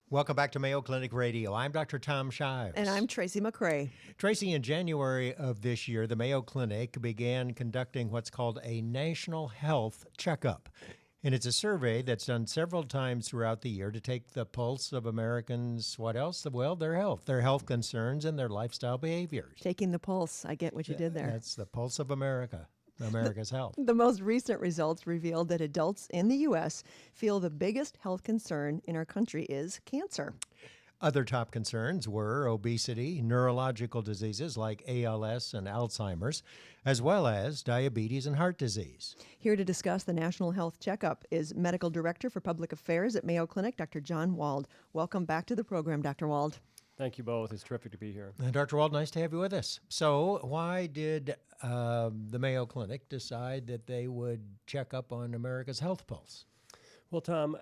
Welcome back to Mayo Clinic Radio. I'm Dr. Tom Shives. And I'm Tracy McCrae. Tracy, in January of this year, the Mayo Clinic began conducting what's called a National Health Checkup. And it's a survey that's done several times throughout the year to take the pulse of Americans, what else? Well, their health concerns, and their lifestyle behaviors. Taking the pulse. I get what you did there. That's the pulse of America's health. The most recent results revealed that adults in the U.S. feel the biggest health concern in our country is cancer. Other top concerns were obesity, neurological diseases like ALS and Alzheimer's, as well as diabetes and heart disease. Here to discuss the National Health Checkup is Medical Director for Public Affairs at Mayo Clinic, Dr. John Wald. Welcome back to the program, Dr. Wald. Thank you both. It's terrific to be here. Dr. Wald, nice to have you with us. So why did the Mayo Clinic decide that they would check up on America's health pulse? Well, Tom,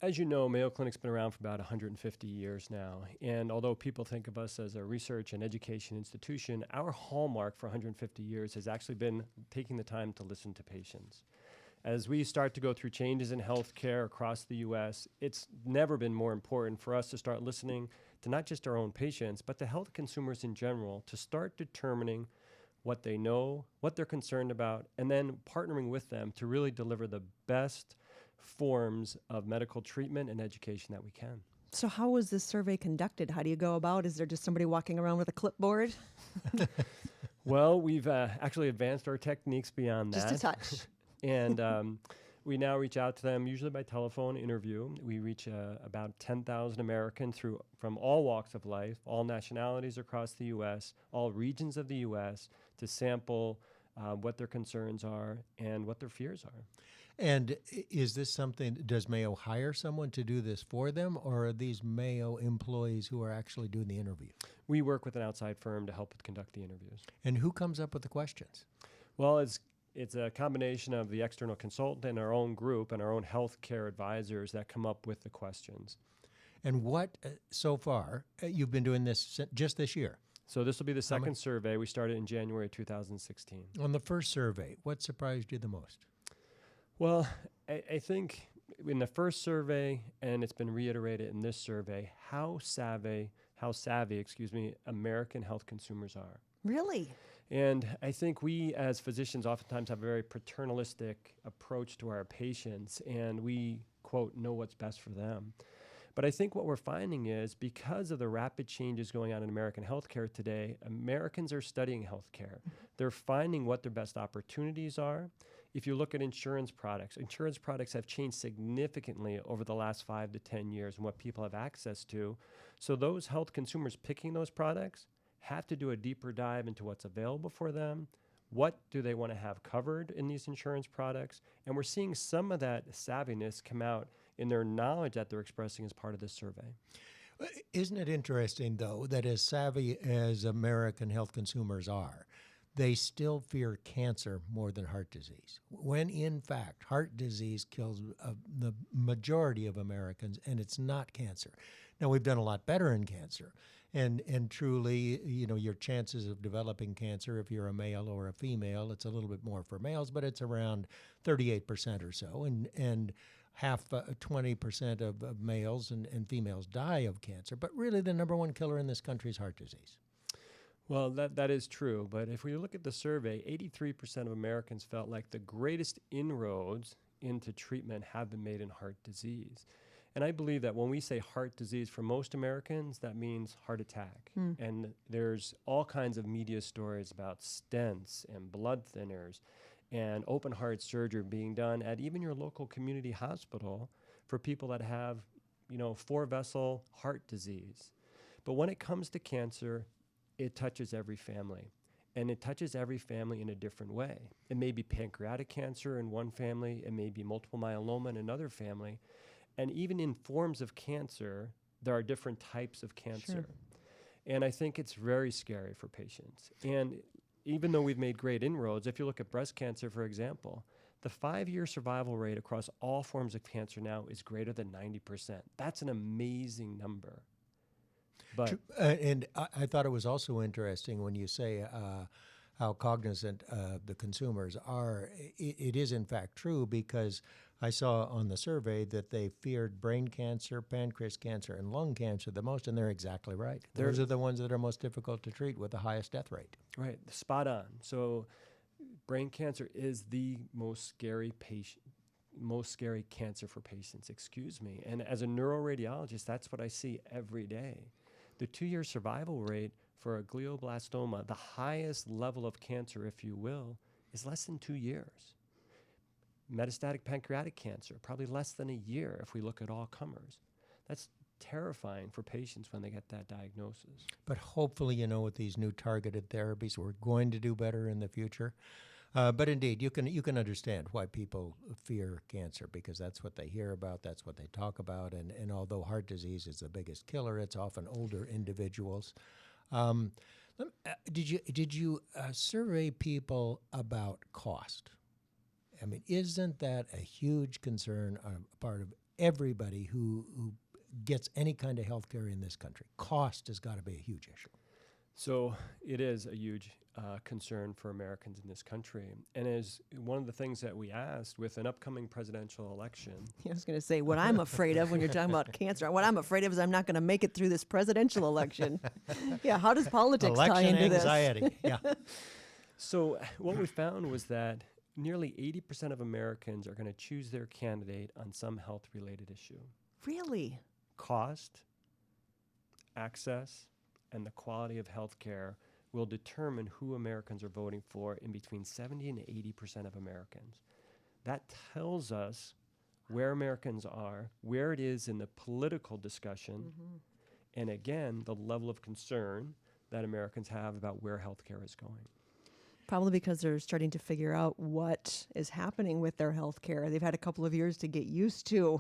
as you know, Mayo Clinic's been around for about 150 years now. And although people think of us as a research and education institution, our hallmark for 150 years has actually been taking the time to listen to patients. As we start to go through changes in healthcare across the U.S., it's never been more important for us to start listening to not just our own patients, but to health consumers in general, to start determining what they know, what they're concerned about, and then partnering with them to really deliver the best forms of medical treatment and education that we can. So how was this survey conducted? How do you go about? Is there just somebody walking around with a clipboard? Well, we've actually advanced our techniques beyond that. Just a touch. And we now reach out to them usually by telephone interview. We reach about 10,000 Americans from all walks of life, all nationalities across the U.S., all regions of the U.S., to sample what their concerns are and what their fears are. And is this something, does Mayo hire someone to do this for them, or are these Mayo employees who are actually doing the interview? We work with an outside firm to help conduct the interviews. And who comes up with the questions? Well, it's a combination of the external consultant and our own group and our own healthcare advisors that come up with the questions. And what, so far, you've been doing this just this year? So this will be the second survey. We started in January 2016. On the first survey, what surprised you the most? Well, I think in the first survey, and it's been reiterated in this survey, how savvy, American health consumers are. Really? And I think we as physicians oftentimes have a very paternalistic approach to our patients, and we, quote, know what's best for them. But I think what we're finding is because of the rapid changes going on in American healthcare today, Americans are studying healthcare. They're finding what their best opportunities are. If you look at insurance products have changed significantly over the last 5 to 10 years and what people have access to. So those health consumers picking those products have to do a deeper dive into what's available for them. What do they want to have covered in these insurance products? And we're seeing some of that savviness come out in their knowledge that they're expressing as part of this survey. Isn't it interesting, though, that as savvy as American health consumers are, they still fear cancer more than heart disease, when in fact heart disease kills the majority of Americans, and it's not cancer. Now, we've done a lot better in cancer, and truly, you know, your chances of developing cancer, if you're a male or a female, it's a little bit more for males, but it's around 38% or so, and half, 20% of males and females die of cancer. But really, the number one killer in this country is heart disease. Well, that is true. But if we look at the survey, 83% of Americans felt like the greatest inroads into treatment have been made in heart disease. And I believe that when we say heart disease, for most Americans, that means heart attack. And there's all kinds of media stories about stents and blood thinners and open heart surgery being done at even your local community hospital for people that have, 4-vessel heart disease. But when it comes to cancer, it touches every family, and it touches every family in a different way. It may be pancreatic cancer in one family, it may be multiple myeloma in another family, and even in forms of cancer, there are different types of cancer. Sure. And I think it's very scary for patients. And even though we've made great inroads, if you look at breast cancer, for example, the 5-year survival rate across all forms of cancer now is greater than 90%. That's an amazing number. But and I thought it was also interesting when you say how cognizant the consumers are. It is in fact true, because I saw on the survey that they feared brain cancer, pancreas cancer, and lung cancer the most, and they're exactly right. Those are the ones that are most difficult to treat with the highest death rate. Right, spot on. So brain cancer is the most scary cancer for patients, And as a neuroradiologist, that's what I see every day. The 2-year survival rate for a glioblastoma, the highest level of cancer, if you will, is less than 2 years. Metastatic pancreatic cancer, probably less than a year if we look at all comers. That's terrifying for patients when they get that diagnosis. But hopefully, with these new targeted therapies, we're going to do better in the future. But indeed, you can understand why people fear cancer, because that's what they hear about, that's what they talk about, and although heart disease is the biggest killer, it's often older individuals. Did you survey people about cost? I mean, isn't that a huge concern on a part of everybody who gets any kind of health care in this country? Cost has got to be a huge issue. So it is a huge concern for Americans in this country. And as one of the things that we asked with an upcoming presidential election. I was going to say, what I'm afraid of when you're talking about cancer, what I'm afraid of is I'm not going to make it through this presidential election. Yeah, how does politics tie into anxiety. this? Yeah. So what we found was that nearly 80% of Americans are going to choose their candidate on some health-related issue. Really? Cost, access, and the quality of health care will determine who Americans are voting for in between 70 and 80% of Americans. That tells us where Americans are, where it is in the political discussion, and again, the level of concern that Americans have about where healthcare is going. Probably because they're starting to figure out what is happening with their health care. They've had a couple of years to get used to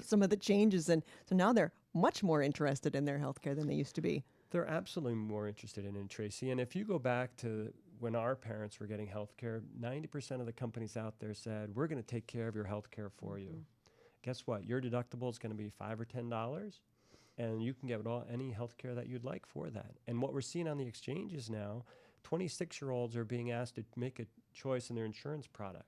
some of the changes, and so now they're much more interested in their health care than they used to be. They're absolutely more interested in it, Tracy. And if you go back to when our parents were getting health care, 90% of the companies out there said, we're going to take care of your health care for you. Guess what? Your deductible is going to be $5 or $10, and you can get any health care that you'd like for that. And what we're seeing on the exchanges now, 26-year-olds are being asked to make a choice in their insurance product.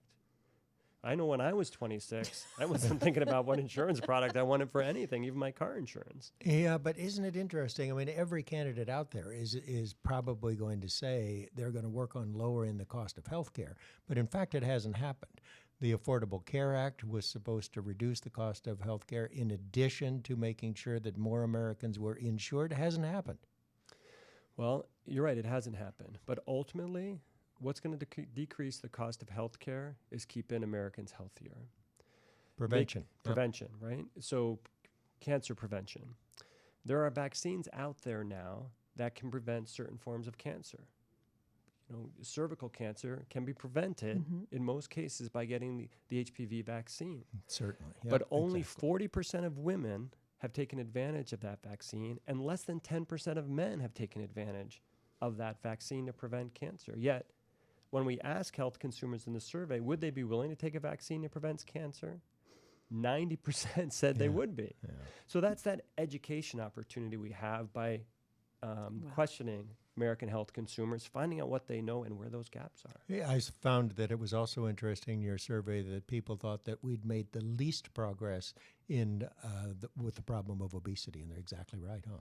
I know when I was 26, I wasn't thinking about what insurance product I wanted for anything, even my car insurance. Yeah, but isn't it interesting? I mean, every candidate out there is probably going to say they're going to work on lowering the cost of health care, but in fact, it hasn't happened. The Affordable Care Act was supposed to reduce the cost of health care in addition to making sure that more Americans were insured. It hasn't happened. Well, you're right, it hasn't happened. But ultimately, what's going to decrease the cost of health care is keeping Americans healthier. Prevention. Prevention, right? So cancer prevention. There are vaccines out there now that can prevent certain forms of cancer. Cervical cancer can be prevented in most cases by getting the HPV vaccine. Certainly. Yep, but only 40% of women have taken advantage of that vaccine, and less than 10% of men have taken advantage of that vaccine to prevent cancer. Yet, when we ask health consumers in the survey, would they be willing to take a vaccine that prevents cancer? 90% said they would be. Yeah. So that's that education opportunity we have by questioning American health consumers, finding out what they know and where those gaps are. Yeah, I found that it was also interesting in your survey that people thought that we'd made the least progress with the problem of obesity, and they're exactly right, huh?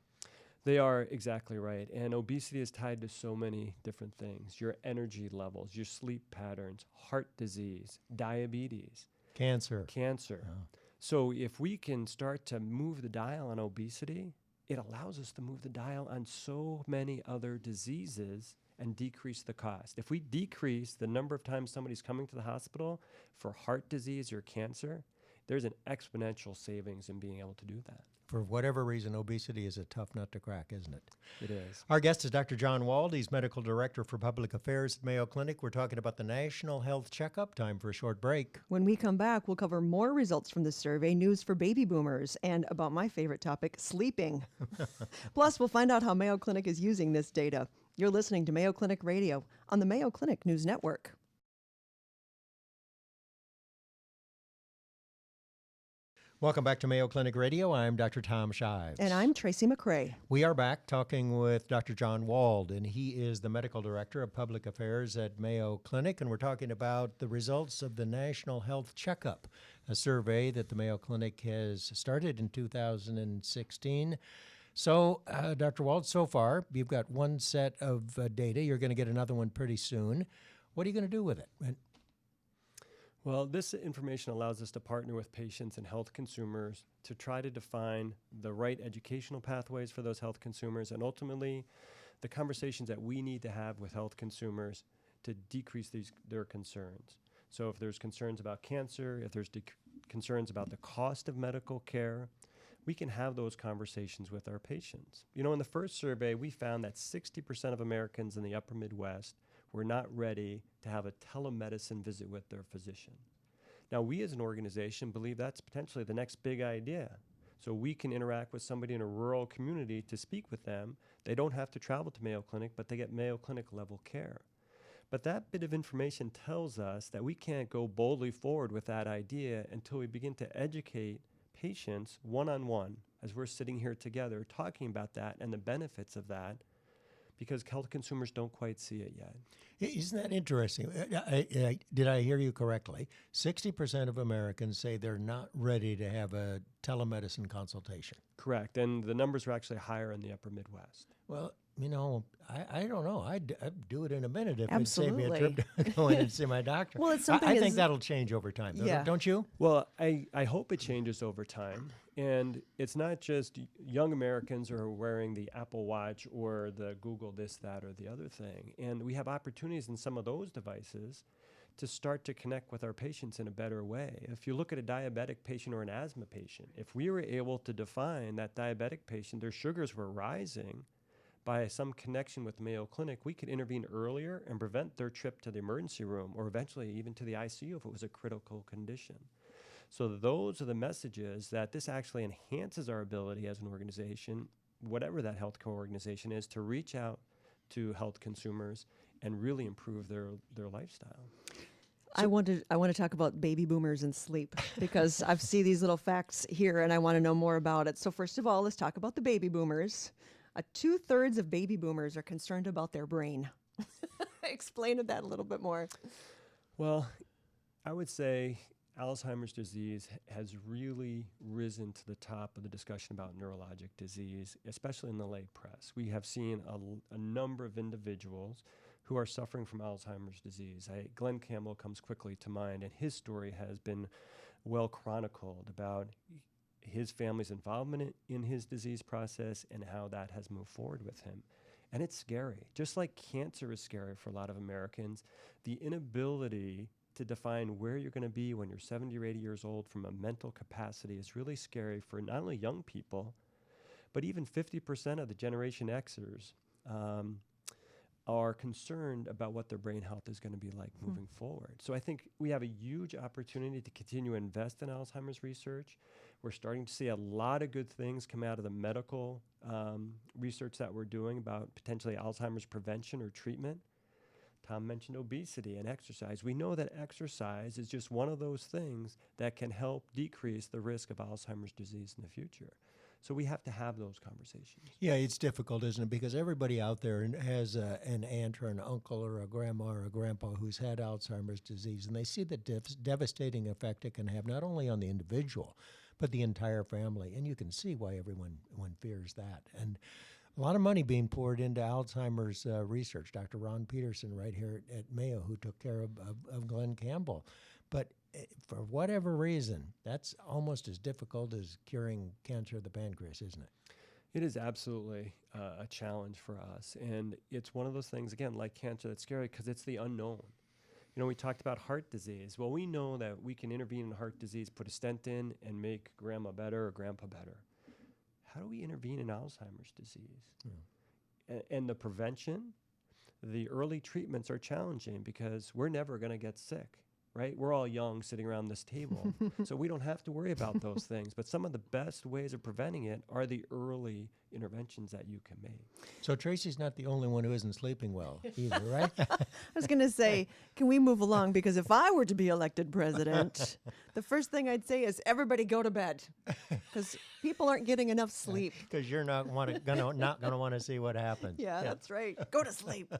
They are exactly right. And obesity is tied to so many different things. Your energy levels, your sleep patterns, heart disease, diabetes. Cancer. Oh. So if we can start to move the dial on obesity, it allows us to move the dial on so many other diseases and decrease the cost. If we decrease the number of times somebody's coming to the hospital for heart disease or cancer, there's an exponential savings in being able to do that. For whatever reason, obesity is a tough nut to crack, isn't it? It is. Our guest is Dr. John Wald. He's Medical Director for Public Affairs at Mayo Clinic. We're talking about the National Health Checkup. Time for a short break. When we come back, we'll cover more results from the survey, news for baby boomers, and about my favorite topic, sleeping. Plus, we'll find out how Mayo Clinic is using this data. You're listening to Mayo Clinic Radio on the Mayo Clinic News Network. Welcome back to Mayo Clinic Radio. I'm Dr. Tom Shives. And I'm Tracy McCrae. We are back talking with Dr. John Wald, and he is the Medical Director of Public Affairs at Mayo Clinic, and we're talking about the results of the National Health Checkup. a survey that the Mayo Clinic has started in 2016. So, Dr. Wald, so far, you've got one set of data. You're going to get another one pretty soon. What are you going to do with it? Well, this information allows us to partner with patients and health consumers to try to define the right educational pathways for those health consumers and ultimately the conversations that we need to have with health consumers to decrease their concerns. So if there's concerns about cancer, if there's concerns about the cost of medical care, we can have those conversations with our patients. You know, in the first survey, we found that 60% of Americans in the upper Midwest were not ready to have a telemedicine visit with their physician. Now, we as an organization believe that's potentially the next big idea. So we can interact with somebody in a rural community to speak with them. They don't have to travel to Mayo Clinic, but they get Mayo Clinic level care. But that bit of information tells us that we can't go boldly forward with that idea until we begin to educate patients one-on-one as we're sitting here together talking about that and the benefits of that, because health consumers don't quite see it yet. Isn't that interesting? Did I hear you correctly? 60% of Americans say they're not ready to have a telemedicine consultation. Correct, and the numbers are actually higher in the upper Midwest. Well, you know, I don't know. I'd do it in a minute if Absolutely. it'd save me a trip to go in and see my doctor. Well, it's something I think that'll change over time, Yeah. don't you? Well, I hope it changes over time. And it's not just young Americans who are wearing the Apple Watch or the Google this, that, or the other thing. And we have opportunities in some of those devices to start to connect with our patients in a better way. If you look at a diabetic patient or an asthma patient, if we were able to define that diabetic patient, their sugars were rising by some connection with Mayo Clinic, we could intervene earlier and prevent their trip to the emergency room or eventually even to the ICU if it was a critical condition. So those are the messages that this actually enhances our ability as an organization, whatever that healthcare organization is, to reach out to health consumers and really improve their lifestyle. I want to talk about baby boomers and sleep because I've seen these little facts here and I want to know more about it. So first of all, let's talk about the baby boomers. 2/3 of baby boomers are concerned about their brain. Explain that a little bit more. Well, I would say Alzheimer's disease has really risen to the top of the discussion about neurologic disease, especially in the lay press. We have seen a number of individuals who are suffering from Alzheimer's disease. Glenn Campbell comes quickly to mind, and his story has been well chronicled about his family's involvement in his disease process and how that has moved forward with him. And it's scary. Just like cancer is scary for a lot of Americans, the inability to define where you're going to be when you're 70 or 80 years old from a mental capacity is really scary for not only young people, but even 50% of the Generation Xers are concerned about what their brain health is going to be like moving forward. So I think we have a huge opportunity to continue to invest in Alzheimer's research. We're starting to see a lot of good things come out of the medical research that we're doing about potentially Alzheimer's prevention or treatment. Tom mentioned obesity and exercise. We know that exercise is just one of those things that can help decrease the risk of Alzheimer's disease in the future. So we have to have those conversations. Yeah, it's difficult, isn't it? Because everybody out there has an aunt or an uncle or a grandma or a grandpa who's had Alzheimer's disease, and they see the devastating effect it can have not only on the individual, but the entire family. And you can see why everyone fears that. And a lot of money being poured into Alzheimer's research. Dr. Ron Peterson right here at Mayo, who took care of Glenn Campbell. But for whatever reason, that's almost as difficult as curing cancer of the pancreas, isn't it? It is absolutely a challenge for us. And it's one of those things, again, like cancer, that's scary because it's the unknown. You know, we talked about heart disease. Well, we know that we can intervene in heart disease, put a stent in, and make grandma better or grandpa better. How do we intervene in Alzheimer's disease? And the prevention, the early treatments are challenging because we're never going to get sick, right? We're all young sitting around this table, so we don't have to worry about those things. But some of the best ways of preventing it are the early interventions that you can make. So Tracy's not the only one who isn't sleeping well either, right? I was going to say, can we move along? Because if I were to be elected president, the first thing I'd say is everybody go to bed, because people aren't getting enough sleep. Because you're not going to want to see what happens. Yeah, that's right. Go to sleep.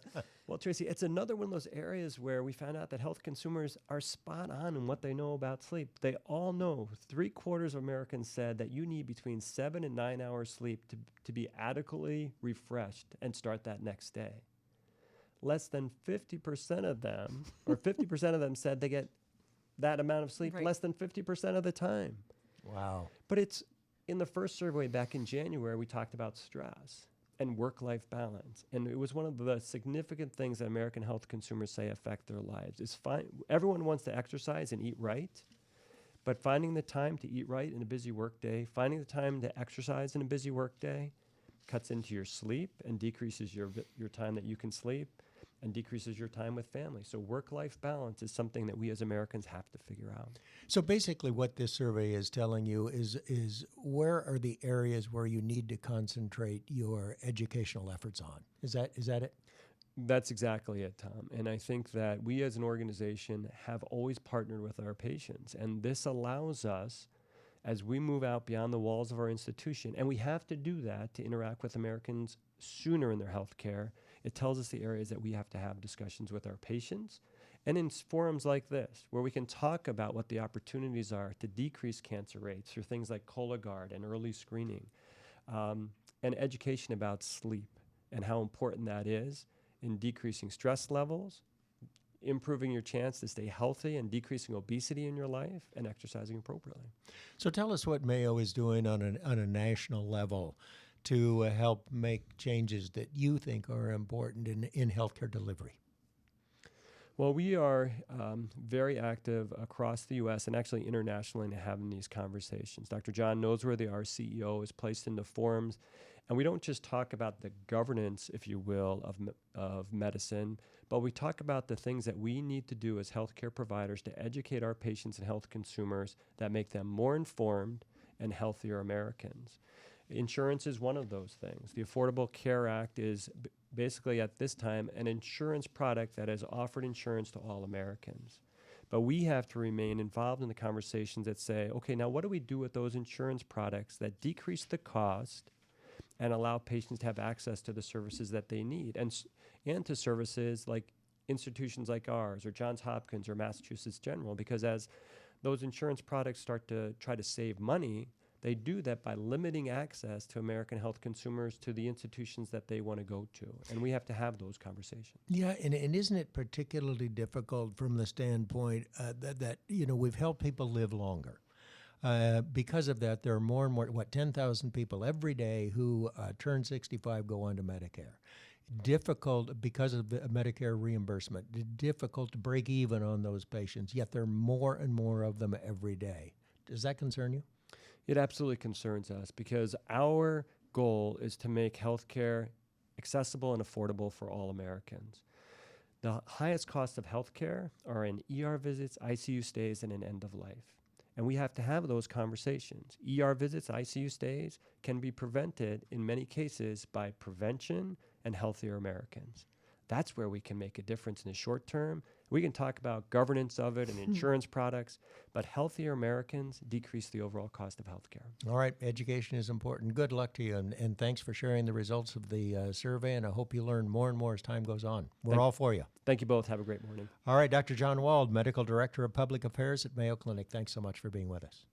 Well, Tracy, it's another one of those areas where we found out that health consumers are spot on in what they know about sleep. They all know 3/4 of Americans said that you need between 7 and 9 hours sleep to be adequately refreshed and start that next day. Less than 50% of them, or 50% of them said they get that amount of sleep less than 50% of the time. Wow. But it's in the first survey back in January, we talked about stress and work-life balance. And it was one of the significant things that American health consumers say affect their lives. Everyone wants to exercise and eat right, but finding the time to eat right in a busy workday, finding the time to exercise in a busy workday, cuts into your sleep and decreases your time that you can sleep and decreases your time with family. So work-life balance is something that we as Americans have to figure out. So basically what this survey is telling you is where are the areas where you need to concentrate your educational efforts on? Is that it? That's exactly it, Tom. And I think that we as an organization have always partnered with our patients. And this allows us, as we move out beyond the walls of our institution, and we have to do that to interact with Americans sooner in their health care, it tells us the areas that we have to have discussions with our patients. And in forums like this, where we can talk about what the opportunities are to decrease cancer rates through things like Cologuard and early screening, and education about sleep and how important that is in decreasing stress levels, improving your chance to stay healthy and decreasing obesity in your life, and exercising appropriately. So tell us what Mayo is doing on a national level to help make changes that you think are important in healthcare delivery. Well, we are very active across the U.S. and actually internationally in having these conversations. Dr. John Noseworthy, our CEO, is placed into forums, and we don't just talk about the governance, if you will, of medicine, but we talk about the things that we need to do as healthcare providers to educate our patients and health consumers that make them more informed and healthier Americans. Insurance is one of those things. The Affordable Care Act is basically at this time an insurance product that has offered insurance to all Americans. But we have to remain involved in the conversations that say, okay, now what do we do with those insurance products that decrease the cost and allow patients to have access to the services that they need, and to services like institutions like ours or Johns Hopkins or Massachusetts General, because as those insurance products start to try to save money, they do that by limiting access to American health consumers to the institutions that they want to go to. And we have to have those conversations. Yeah, and isn't it particularly difficult from the standpoint that we've helped people live longer? Because of that, there are more and more, 10,000 people every day who turn 65 go on to Medicare. Difficult, because of the Medicare reimbursement, difficult to break even on those patients, yet there are more and more of them every day. Does that concern you? It absolutely concerns us because our goal is to make healthcare accessible and affordable for all Americans. The highest costs of healthcare are in ER visits, ICU stays, and in end of life. And we have to have those conversations. ER visits, ICU stays can be prevented in many cases by prevention and healthier Americans. That's where we can make a difference in the short term. We can talk about governance of it and insurance products, but healthier Americans decrease the overall cost of healthcare. All right, education is important. Good luck to you, and thanks for sharing the results of the survey, and I hope you learn more and more as time goes on. We're all for you. Thank you both. Have a great morning. All right, Dr. John Wald, Medical Director of Public Affairs at Mayo Clinic. Thanks so much for being with us.